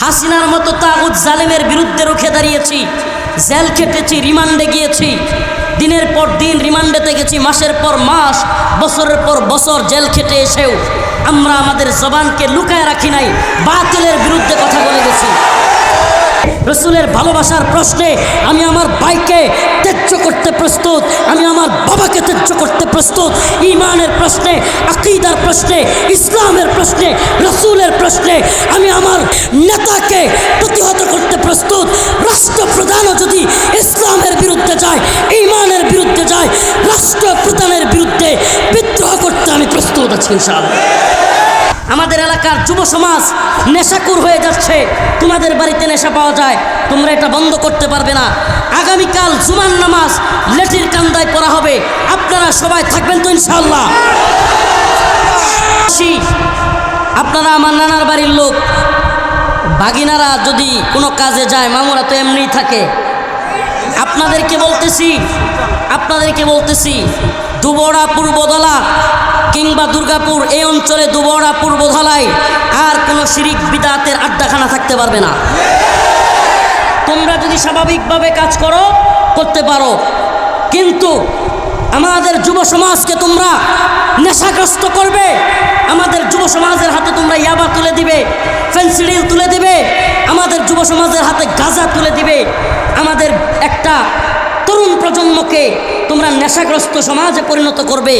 হাসিনার মতো তাগুত জালেমের বিরুদ্ধে রুখে দাঁড়িয়েছি, জেল খেটেছি, রিমান্ডে গিয়েছি, দিনের পর দিন রিমান্ডে থেকেছি, মাসের পর মাস, বছরের পর বছর জেল খেটে এসেও আমরা আমাদের জবানকে লুকায় রাখি নাই, বাতিলের বিরুদ্ধে কথা বলে গেছি। রসুলের ভালোবাসার প্রশ্নে আমি আমার ভাইকে ত্যায্য করতে প্রস্তুত, আমি আমার বাবাকে ত্যায্য করতে প্রস্তুত। ঈমানের প্রশ্নে, আকীদার প্রশ্নে, ইসলামের প্রশ্নে, রসুলের প্রশ্নে আমি আমার নেতাকে প্রতিহত করতে প্রস্তুত। রাষ্ট্রপ্রধানও যদি ইসলামের বিরুদ্ধে যায়, ঈমানের বিরুদ্ধে যায়, রাষ্ট্রপ্রধানের বিরুদ্ধে বিদ্রোহ করতে আমি প্রস্তুত আছি ইনশাআল্লাহ। আমাদের এলাকার যুব সমাজ নেশাকুর হয়ে যাচ্ছে। তোমাদের বাড়িতে নেশা পাওয়া যায়, তোমরা এটা বন্ধ করতে পারবে না। আগামীকাল জুমার নামাজ লেটির কান্দায় পড়া হবে, আপনারা সবাই থাকবেন তো ইনশাআল্লাহ? আপনারা আমার নানার বাড়ির লোক, ভাগিনারা যদি কোনো কাজে যায়, মামুরা তো এমনিই থাকে। আপনাদেরকে বলতেছি দুবড়া পূর্বদলা কিংবা দুর্গাপুর এই অঞ্চলে দুবড়া পূর্বধলায় আর কোনো শিরিক বিদআতের আড্ডাখানা থাকতে পারবে না। তোমরা যদি স্বাভাবিকভাবে কাজ করতে পারো, কিন্তু আমাদের যুব সমাজকে তোমরা নেশাগ্রস্ত করবে, আমাদের যুব সমাজের হাতে তোমরা ইয়াবা তুলে দিবে, ফেন্সিডিল তুলে দিবে, আমাদের যুব সমাজের হাতে গাঁজা তুলে দিবে, আমাদের একটা তরুণ প্রজন্মকে তোমরা নেশাগ্রস্ত সমাজে পরিণত করবে।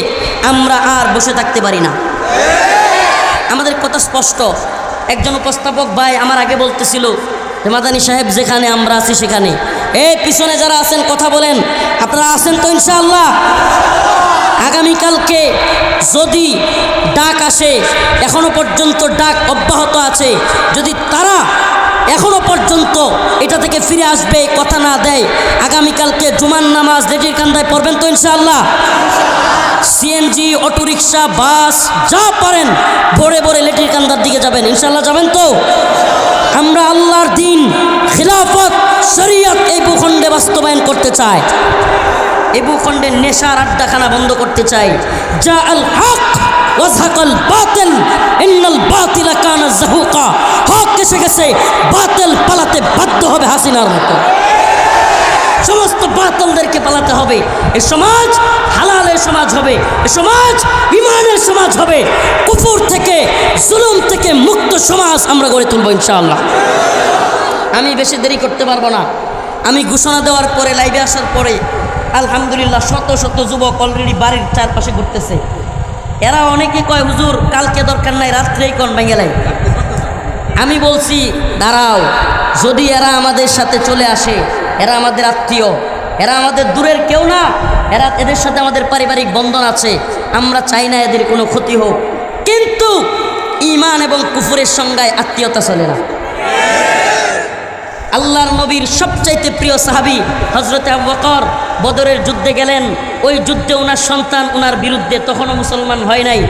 আমরা আর বসে থাকতে পারি না। আমাদের কথা স্পষ্ট। একজন উপস্থাপক ভাই আমার আগে বলতেছিল যে মাদানী সাহেব যেখানে আমরা আছি সেখানে, এই পিছনে যারা আছেন কথা বলেন, আপনারা আছেন তো ইনশাআল্লাহ? আগামীকালকে যদি ডাক আসে, এখনো পর্যন্ত ডাক অব্যাহত আছে, যদি তারা এখনো পর্যন্ত এটা থেকে ফিরে আসবে কথা না দেয়, আগামীকালকে জুমার নামাজ লেটির কান্দায় পড়বেন তো ইনশাআল্লাহ? সিএনজি, অটোরিকশা, বাস যা পারেন ভরে ভরে লেটির কান্দার দিকে যাবেন ইনশাআল্লাহ। যাবেন তো? আমরা আল্লাহর দ্বীন, খিলাফত, শরীয়ত এই ভূখণ্ডে বাস্তবায়ন করতে চাই। এই ভূখণ্ডের নেশার আড্ডাখানা বন্ধ করতে চাই। যা আল হক ওয়াজহাকাল বাতিল ইন্নাল বাতিলা কানা যাহুকা। হক এসে গেছে, বাতিল পালাতে বাধ্য হবে হাসিনার মতো। সমস্ত বাতিলদেরকে পালাতে হবে। এই সমাজ হালালের সমাজ হবে, এই সমাজ ঈমানের সমাজ হবে। কুফর থেকে, জুলুম থেকে মুক্ত সমাজ আমরা গড়ে তুলব ইনশাআল্লাহ। আমি বেশি দেরি করতে পারবো না। আমি ঘোষণা দেওয়ার পরে, লাইভে আসার পরে আলহামদুলিল্লাহ শত শত যুবক অলরেডি বাড়ির চারপাশে ঘুরতেছে। এরা অনেকে কয় হুজুর কালকে দরকার নাই, রাত্রেই কোন ভেঙে। আমি বলছি দাঁড়াও, যদি এরা আমাদের সাথে চলে আসে, এরা আমাদের আত্মীয়, এরা আমাদের দূরের কেউ না, এদের সাথে আমাদের পারিবারিক বন্ধন আছে। আমরা চাই না এদের কোনো ক্ষতি হোক, কিন্তু ঈমান এবং কুফরের সংজ্ঞায় আত্মীয়তা চলে না। আল্লাহর নবীর সবচাইতে প্রিয় সাহাবী হযরতে আবু বকর বদরের যুদ্ধে গেলেন। ওই যুদ্ধে ওনার সন্তান ওনার বিরুদ্ধে, তখনও মুসলমান হয় নাই।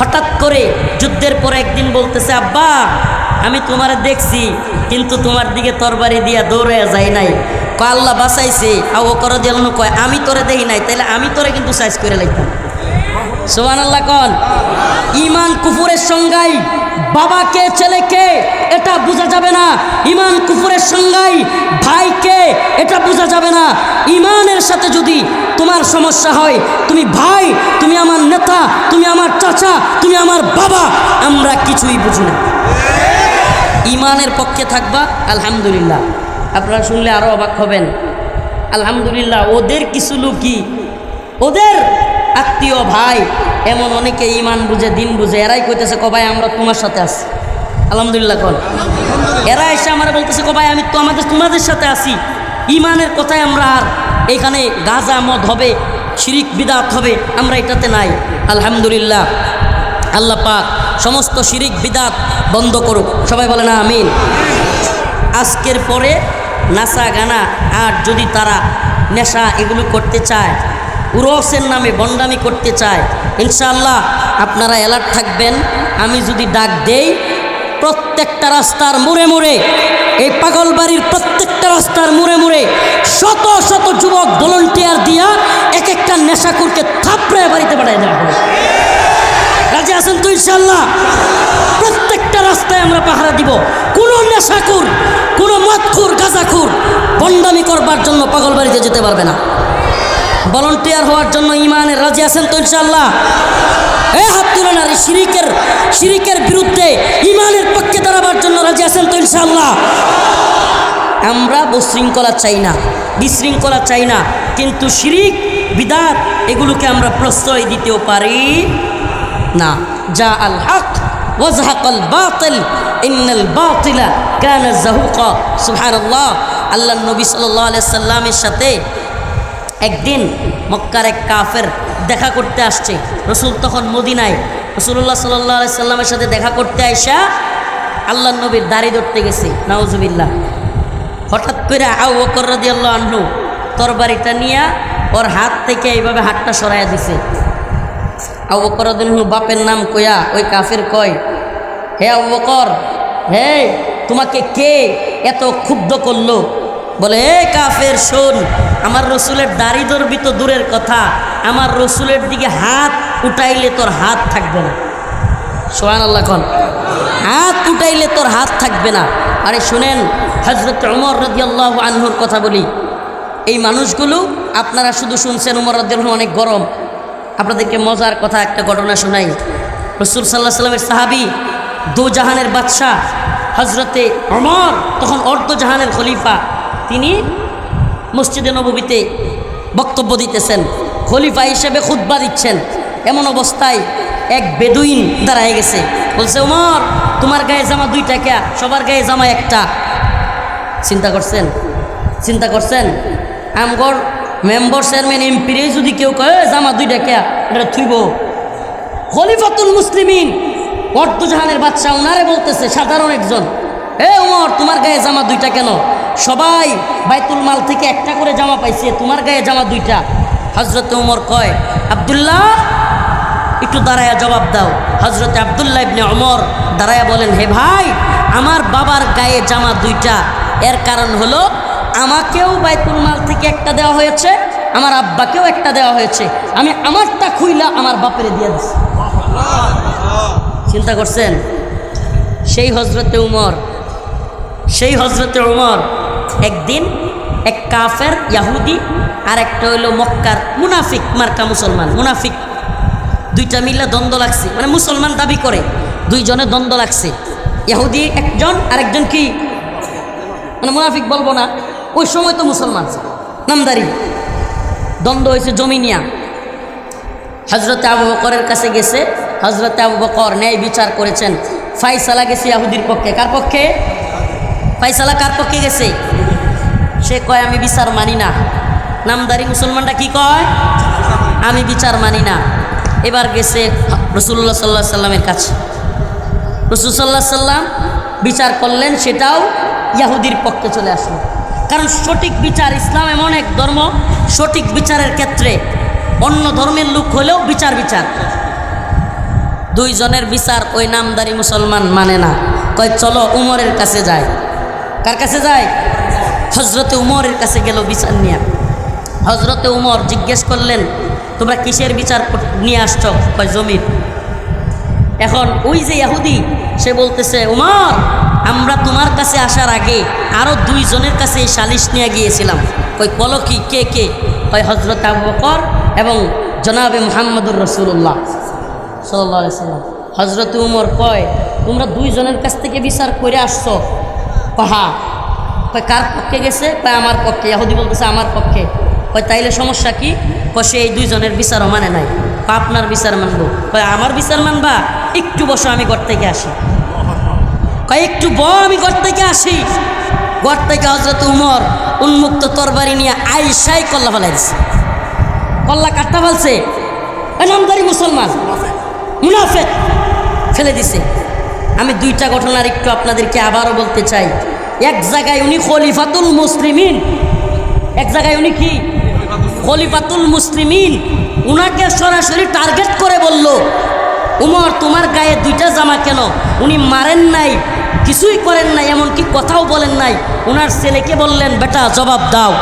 হঠাৎ করে যুদ্ধের পরে একদিন বলতেছে, আব্বা আমি তোমারে দেখছি, কিন্তু তোমার দিকে তরবারি দিয়া দৌড়ে যায় নাই। কয় আল্লাহ বাঁচাইছে। আবু বকর রাদিয়াল্লাহু আনহু কয় আমি তোরে দেখি নাই, তাইলে আমি তোরে কিন্তু সাইজ করে লাইতাম। সুবহানাল্লাহ কোন। ঈমান কুফরের সংজ্ঞায় বাবাকে ছেলেকে এটা বোঝা যাবে না। ঈমান কুফরের সংজ্ঞায় ভাইকে এটা বোঝা যাবে না। ঈমানের সাথে যদি তোমার সমস্যা হয়, তুমি ভাই, তুমি আমার নেতা, তুমি আমার চাচা, তুমি আমার বাবা, আমরা কিছুই বুঝি না। ঈমানের পক্ষে থাকবা আলহামদুলিল্লাহ। আপনারা শুনলে আরও অবাক হবেন। আলহামদুলিল্লাহ ওদের কিছু লোকই, ওদের আত্মীয় ভাই, এমন অনেকে ঈমান বুঝে, দিন বুঝে, এরাই কইতেছে ভাই আমরা তোমার সাথে আছি। আলহামদুলিল্লাহ কোন। এরা এসে আমার বলতেছে ভাই আমি তো তোমাদের সাথে আছি। ঈমানের কথায় আমরা আর এখানে গাঁজা মদ হবে, শিরিক বিদআত হবে, আমরা এটাতে নাই। আলহামদুলিল্লাহ, আল্লাহ পাক সমস্ত শিরিক বিদআত বন্ধ করুক। সবাই বলে না আমিন। আজকের পরে নাচা গানা আর যদি তারা নেশা এগুলো করতে চায়, উরসের নামে বন্ডামি করতে চায়, ইনশাআল্লাহ আপনারা অ্যালার্ট থাকবেন। আমি যদি ডাক দেই, প্রত্যেকটা রাস্তার মোড়ে মোড়ে, এই পাগলবাড়ির প্রত্যেকটা রাস্তার মোড়ে মোড়ে শত শত যুবক ভলান্টিয়ার দিয়া এক একটা নেশাখোরকে থাপড়ে বাড়িতে পাঠায় দেওয়া হবে। রাজি আছেন তো ইনশাআল্লাহ? প্রত্যেকটা রাস্তায় আমরা পাহারা দিব। কোনো নেশাখোর, কোনো মদখোর, গাঁজাখোর বন্ডামি করবার জন্য পাগল বাড়িতে যেতে পারবে না। ভলান্টিয়ার হওয়ার জন্য ইমানের রাজি আছেন তো ইনশাআল্লাহ? হাত তুলেন। আর শিরিকের বিরুদ্ধে ইমানের পক্ষে দাঁড়াবার জন্য রাজি আছেন তো ইনশাআল্লাহ? আমরা বিশৃঙ্খলা চাই না, বিশৃঙ্খলা চাই না, কিন্তু শিরিক বিদাত এগুলোকে আমরা প্রশ্রয় দিতেও পারি না। যা আল হক ওয়াজহাকাল বাতিল ইন্নাল বাতিলা কানা যাহুকা। সুবহানাল্লাহ। আল্লাহর নবী সাল্লাল্লাহু আলাইহি সাল্লামের সাথে একদিন মক্কার এক কাফের দেখা করতে আসছে। রসুল তখন মদিনায়। রাসূলুল্লাহ সাল্লাল্লাহু আলাইহি সাল্লামের সাথে দেখা করতে আইসা আল্লাহর নবীর দাড়ি ধরতে গেছে, নাউজুবিল্লাহ। হঠাৎ করে আবু বকর রাদিয়াল্লাহু আনহু তরবারিটা নিয়ে ওর হাত থেকে এইভাবে হাতটা সরাইয়া দিছে। আবু বকর রাদিয়াল্লাহু আনহু বাপের নাম কইয়া ওই কাফের কয়, হে আবু বকর, হে তোমাকে কে এত ক্ষুব্ধ করলো? বলে, হে কাফের শোন, আমার রসুলের দাড়ি ধরবি তো দূরের কথা, আমার রসুলের দিকে হাত উঠাইলে তোর হাত থাকবে না। সুবহানাল্লাহ কোন? হাত উঠাইলে তোর হাত থাকবে না। আরে শুনেন, হযরত ওমর রাদিয়াল্লাহু আনহুর কথা বলি। এই মানুষগুলো আপনারা শুধু শুনছেন ওমর রাদিয়াল্লাহু আনহু অনেক গরম। আপনাদেরকে মজার কথা একটা ঘটনা শোনাই। রাসূল সাল্লাল্লাহু আলাইহি সাল্লামের সাহাবী, দু জাহানের বাদশাহ হযরতে ওমর, তখন অর্ধ জাহানের খলিফা, তিনি মসজিদে নববীতে বক্তব্য দিতেছেন, খলিফা হিসেবে খুতবা দিচ্ছেন। এমন অবস্থায় এক বেদুইন দাঁড়ায় গেছে, বলছে, ওমর তোমার গায়ে জামা দুইটা কে? সবার গায়ে জামা একটা। চিন্তা করছেন? চিন্তা করছেন? আমগর মেম্বার চেয়ারম্যান এমপিরে যদি কেউ কয় জামা দুইটা কে, এটা থুইব। খলিফাতুল মুসলিমিন, অর্ধজাহানের বাদশাহ, ওনারে বলতেছে, সাধারণ একজন, হে ওমর তোমার গায়ে জামা দুইটা কেন? সবাই বাইতুল মাল থেকে একটা করে জামা পাইছে, তোমার গায়ে জামা দুইটা। হযরত ওমর কয়, আব্দুল্লাহ একটু দাঁড়ায়া জবাব দাও। হযরতে আব্দুল্লাহ ইবনে ওমর দাঁড়ায়া বলেন, হে ভাই, আমার বাবার গায়ে জামা দুইটা। এর কারণ হলো আমাকেও বাইতুল মাল থেকে একটা দেওয়া হয়েছে, আমার আব্বাকেও একটা দেওয়া হয়েছে, আমি আমারটা খুইলা আমার বাপেরে দিয়ে দিচ্ছি। চিন্তা করছেন? সেই হযরতে উমর একদিন এক কাফের ইয়াহুদি আর একটা হইল মক্কার মুনাফিক মার্কা মুসলমান, মুনাফিক, দুইটা মিলে দ্বন্দ্ব লাগছে। মানে মুসলমান দাবি করে, দুইজনে দ্বন্দ্ব লাগছে। ইয়াহুদি একজন, আরেকজন কি মানে মুনাফিক বলবো না, ওই সময় তো মুসলমান নামদারি। দ্বন্দ্ব হয়েছে জমিনিয়া। হযরতে আবু বকরের কাছে গেছে। হযরতে আবু বকর ন্যায় বিচার করেছেন, ফাইসালা গেছে ইয়াহুদির পক্ষে। কার পক্ষে? ফাইসালা কার পক্ষে গেছে? সে কয়, আমি বিচার মানি না। নামদারি মুসলমানটা কি কয়? আমি বিচার মানি না। এবার গেছে রাসূলুল্লাহ সাল্লাল্লাহু আলাইহি সাল্লামের কাছে। রাসূল সাল্লাল্লাহু আলাইহি সাল্লাম বিচার করলেন, সেটাও ইয়াহুদির পক্ষে চলে আসলো। কারণ সঠিক বিচার, ইসলাম এমন এক ধর্ম, সঠিক বিচারের ক্ষেত্রে অন্য ধর্মের লোক হলেও বিচার। দুইজনের বিচার ওই নামদারি মুসলমান মানে না। কয়, চলো উমরের কাছে যায়। কার কাছে যায়? হযরতে উমরের কাছে গেল বিচার নিয়ে। হযরতে উমর জিজ্ঞেস করলেন, তোমরা কিসের বিচার নিয়ে আসছো? কয়, জমির। এখন ওই যে ইহুদি, সে বলতেছে, উমর আমরা তোমার কাছে আসার আগে আরও দুইজনের কাছে এই সালিশ নিয়ে গিয়েছিলাম। কই, বলো কি, কে কে? কয়, হযরত আবু বকর এবং জনাবে মুহাম্মদুর রাসূলুল্লাহ সাল্লাল্লাহু আলাইহি সাল্লাম। হযরত উমর কয়, তোমরা দুইজনের কাছ থেকে বিচার করে আসছো? হ্যাঁ। কয়, কার পক্ষে গেছে? কয়, আমার পক্ষে। ইহুদি বলতেছে, আমার পক্ষে। কয়, তাইলে সমস্যা কি? কয়, সে এই দুইজনের বিচারও মানে নাই। আপনার বিচার মানবো। কয়, আমার বিচার মানবা? একটু বসো, আমি ঘর থেকে আসি। কয়, একটু আমি ঘর থেকে আসি। ঘর থেকে হযরত উমর উন্মুক্ত তরবারি নিয়ে আইসাই কল্লা ফেলাই দিছে। কল্লা কাটটা ফেলছে, নামদারি মুসলমান মুনাফিক ফেলে দিছে। আমি দুইটা ঘটনার একটু আপনাদেরকে আবারও বলতে চাই। এক জায়গায় উনি খলিফাতুল মুসলিমিন, এক জায়গায় উনি কি খলিফাতুল মুসলিমিন, উনাকে সরাসরি টার্গেট করে বলল, উমর তোমার গায়ে দুইটা জামা কেন? উনি মারেন নাই, কিছুই করেন নাই, এমনকি কথাও বলেন নাই। উনার ছেলেকে বললেন, বেটা জবাব দাও।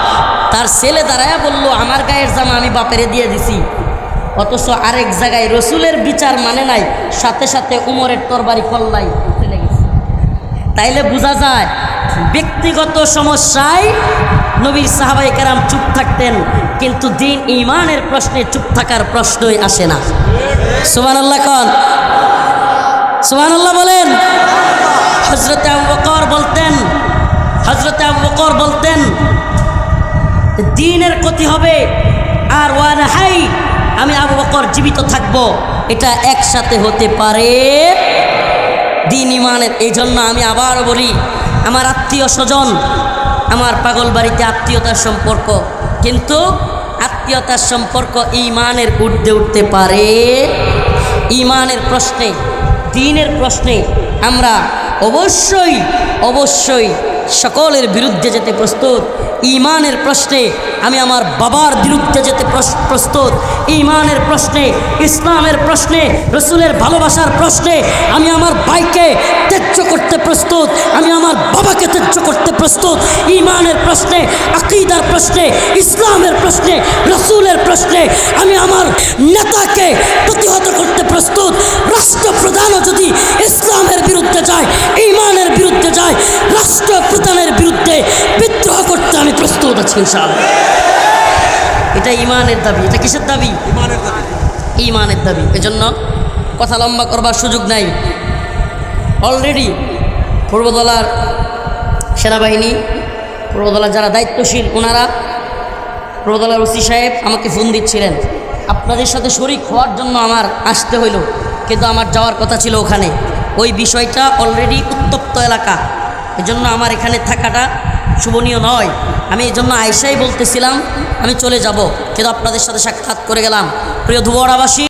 তার ছেলে দাঁড়ায়া বলল, আমার গায়ের জামা আমি বাপেরে দিয়ে দিছি। অথচ আরেক জায়গায় রসুলের বিচার মানে নাই, সাথে সাথে উমরের তরবারি কল্লাই চলে গেছে। তাইলে বোঝা যায় ব্যক্তিগত সমস্যায় নবীর সাহাবায়ে কেরাম চুপ থাকতেন, কিন্তু দিন ঈমানের প্রশ্নে চুপ থাকার প্রশ্নই আসে না। সুবহানাল্লাহ কোন, সুবহানাল্লাহ বলেন। হযরতে আবু বকর বলতেন দ্বীনের ক্ষতি হবে আর ওয়ানা হাই, আমি আবু বকর জীবিত থাকব, এটা একসাথে হতে পারে দ্বীন ঈমানের। এই জন্য আমি আবার বলি, আমার আত্মীয় স্বজন, আমার পাগল বাড়িতে আত্মীয়তার সম্পর্ক, কিন্তু আত্মীয়তার সম্পর্ক ঈমানের ঊর্ধ্বে উঠতে পারে। ঈমানের প্রশ্নে, দ্বীনের প্রশ্নে আমরা অবশ্যই সকলের বিরুদ্ধে যেতে প্রস্তুত। ঈমানের প্রশ্নে আমি আমার বাবার বিরুদ্ধে যেতে প্রস্তুত। ঈমানের প্রশ্নে, ইসলামের প্রশ্নে, রসুলের ভালোবাসার প্রশ্নে আমি আমার ভাইকে ত্যায্য করতে প্রস্তুত, আমি আমার বাবাকে ত্যায্য করতে প্রস্তুত। ঈমানের প্রশ্নে, আকীদার প্রশ্নে, ইসলামের প্রশ্নে, রসুলের প্রশ্নে আমি আমার নেতাকে প্রতিহত করতে প্রস্তুত। রাষ্ট্রপ্রধানও যদি ইসলামের বিরুদ্ধে যায়, ঈমানের বিরুদ্ধে যায়, রাষ্ট্রপ্রধানের বিরুদ্ধে বিদ্রোহ করতে আমি প্রস্তুত আছি ইনশাআল্লাহ। এটা ঈমানের দাবি। এটা কিসের দাবি? ঈমানের দাবি। এজন্য কথা লম্বা করবার সুযোগ নাই। অলরেডি পূর্বদলার সেনাবাহিনী, পূর্বদলার যারা দায়িত্বশীল ওনারা, পূর্বদলার ওসি সাহেব আমাকে ফোন দিচ্ছিলেন, আপনাদের সাথে শরিক হওয়ার জন্য আমার আসতে হইল, কিন্তু আমার যাওয়ার কথা ছিল ওখানে। ওই বিষয়টা অলরেডি উত্তপ্ত এলাকা, এজন্য আমার এখানে থাকাটা শুভনীয় নয়। আমি এই জন্য আয়েশাই বলতেছিলাম আমি চলে যাব, কিন্তু আপনাদের সাথে সাক্ষাৎ করে গেলাম। প্রিয় ধুবড়াবাসী,